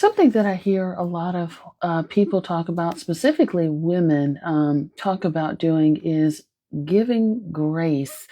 Something that I hear a lot of people talk about, specifically women, talk about doing is giving grace.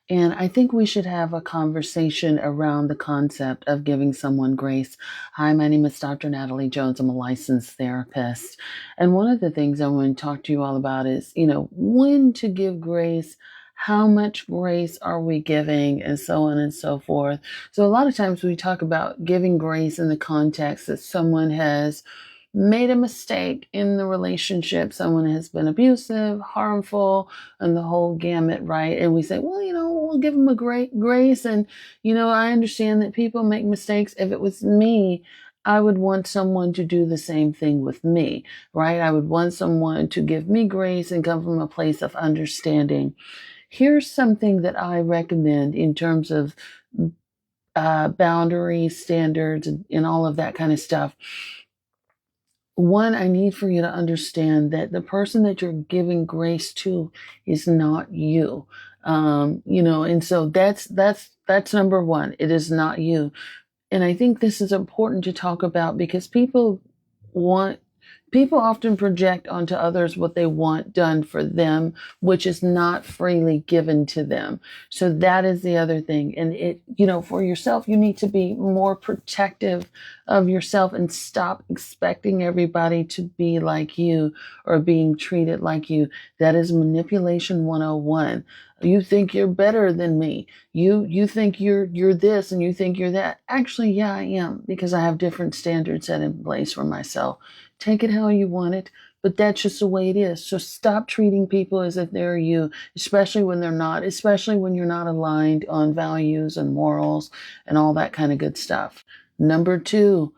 And I think we should have a conversation around the concept of giving someone grace. Hi, my name is Dr. Natalie Jones. I'm a licensed therapist. And one of the things I want to talk to you all about is, when to give grace, how much grace are we giving, and so on and so forth. So, a lot of times we talk about giving grace in the context that someone has made a mistake in the relationship, someone has been abusive, harmful, and the whole gamut, right? And we say, well, we'll give them a great grace. And, I understand that people make mistakes. If it was me, I would want someone to do the same thing with me, right? I would want someone to give me grace and come from a place of understanding. Here's something that I recommend in terms of boundaries, standards, and all of that kind of stuff. One, I need for you to understand that the person that you're giving grace to is not you. And so that's number one. It is not you. And I think this is important to talk about because want people often project onto others what they want done for them, which is not freely given to them. So that is the other thing. And for yourself, you need to be more protective of yourself and stop expecting everybody to be like you or being treated like you. That is manipulation 101. You think you're better than me. You think you're this and you think you're that. Actually, yeah, I am, because I have different standards set in place for myself. Take it how you want it, but that's just the way it is. So stop treating people as if they're you, especially when they're not, especially when you're not aligned on values and morals and all that kind of good stuff. Number two,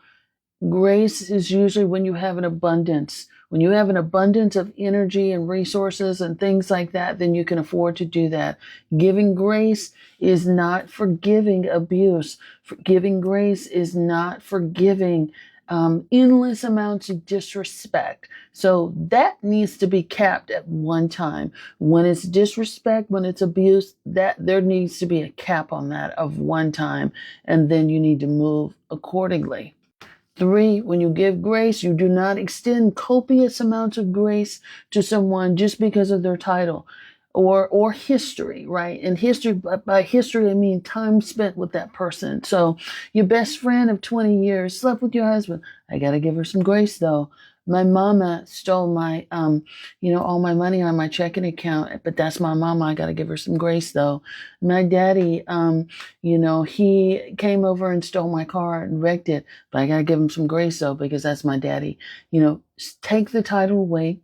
grace is usually when you have an abundance. When you have an abundance of energy and resources and things like that, then you can afford to do that. Giving grace is not forgiving abuse. Giving grace is not forgiving endless amounts of disrespect. So that needs to be capped at one time. When it's disrespect, when it's abuse, that there needs to be a cap on that of one time, and then you need to move accordingly. Three, when you give grace, you do not extend copious amounts of grace to someone just because of their title or history, right? And history, by history, I mean time spent with that person. So your best friend of 20 years slept with your husband. I got to give her some grace though. My mama stole my, all my money on my checking account, but that's my mama. I got to give her some grace though. My daddy, he came over and stole my car and wrecked it, but I got to give him some grace though, because that's my daddy. Take the title away.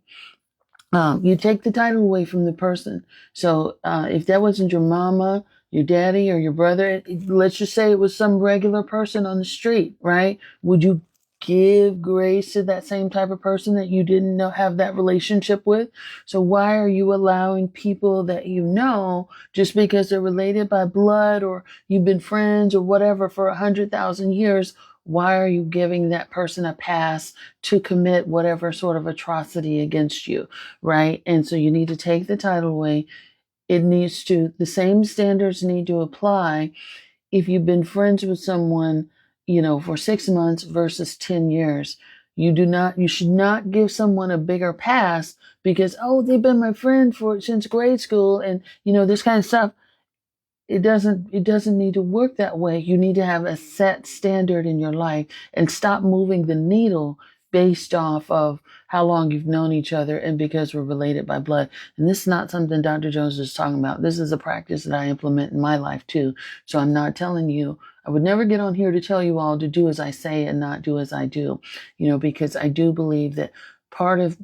You take the title away from the person. So if that wasn't your mama, your daddy, or your brother, let's just say it was some regular person on the street, right? Would you give grace to that same type of person that you didn't know have that relationship with? So why are you allowing people that you know, just because they're related by blood or you've been friends or whatever for 100,000 years? Why are you giving that person a pass to commit whatever sort of atrocity against you, right? And so you need to take the title away. The same standards need to apply if you've been friends with someone, for 6 months versus 10 years. You should not give someone a bigger pass because, oh, they've been my friend since grade school and, this kind of stuff. It doesn't need to work that way. You need to have a set standard in your life and stop moving the needle based off of how long you've known each other and because we're related by blood. And this is not something Dr. Jones is talking about. This is a practice that I implement in my life too. So I'm not telling you, I would never get on here to tell you all to do as I say and not do as I do, because I do believe that part of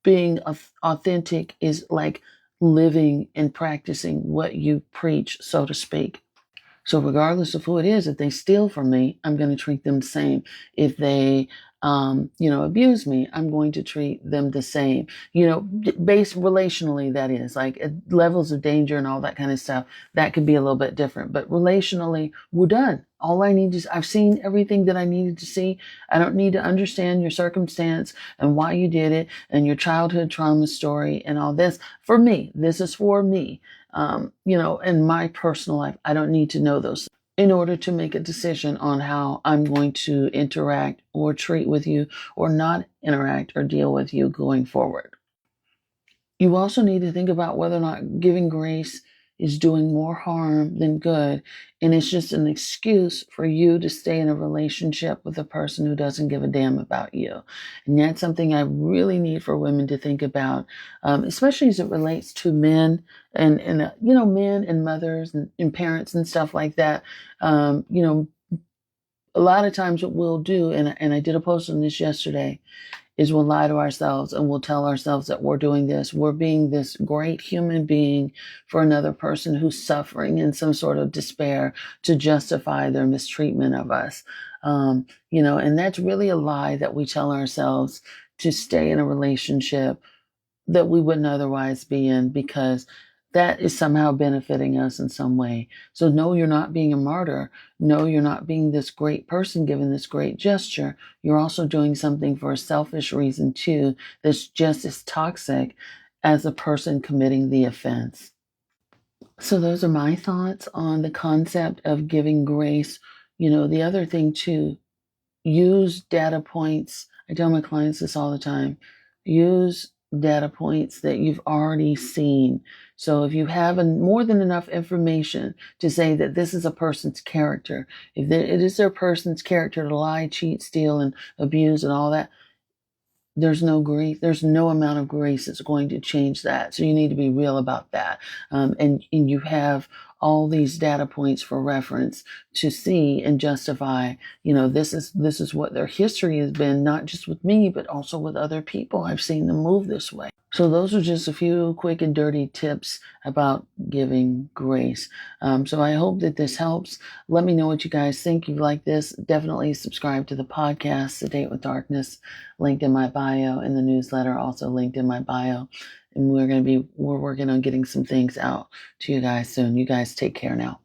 being authentic is like living and practicing what you preach, so to speak. So regardless of who it is, if they steal from me, I'm going to treat them the same. If they, abuse me, I'm going to treat them the same. Based relationally, that is like levels of danger and all that kind of stuff. That could be a little bit different, but relationally, we're done. All I need is I've seen everything that I needed to see. I don't need to understand your circumstance and why you did it and your childhood trauma story and all this. For me, this is for me. In my personal life, I don't need to know those. in order to make a decision on how I'm going to interact or treat with you or not interact or deal with you going forward. You also need to think about whether or not giving grace is doing more harm than good, and it's just an excuse for you to stay in a relationship with a person who doesn't give a damn about you. And that's something I really need for women to think about, especially as it relates to men and men and mothers and parents and stuff like that. A lot of times what we'll do, and I did a post on this yesterday, is we'll lie to ourselves and we'll tell ourselves that we're doing this. We're being this great human being for another person who's suffering in some sort of despair to justify their mistreatment of us. And that's really a lie that we tell ourselves to stay in a relationship that we wouldn't otherwise be in, because that is somehow benefiting us in some way. So no, you're not being a martyr. No, you're not being this great person given this great gesture. You're also doing something for a selfish reason too, that's just as toxic as the person committing the offense. So those are my thoughts on the concept of giving grace. The other thing too, use data points. I tell my clients this all the time. Use data points that you've already seen. So if you have more than enough information to say that this is a person's character, if it is their person's character to lie, cheat, steal, and abuse and all that, there's no grace. There's no amount of grace that's going to change that. So you need to be real about that. And you have all these data points for reference to see and justify, this is what their history has been, not just with me, but also with other people. I've seen them move this way. So those are just a few quick and dirty tips about giving grace. So I hope that this helps. Let me know what you guys think. You like this, definitely subscribe to the podcast, A Date with Darkness, linked in my bio, and the newsletter also linked in my bio. And we're working on getting some things out to you guys soon. You guys take care now.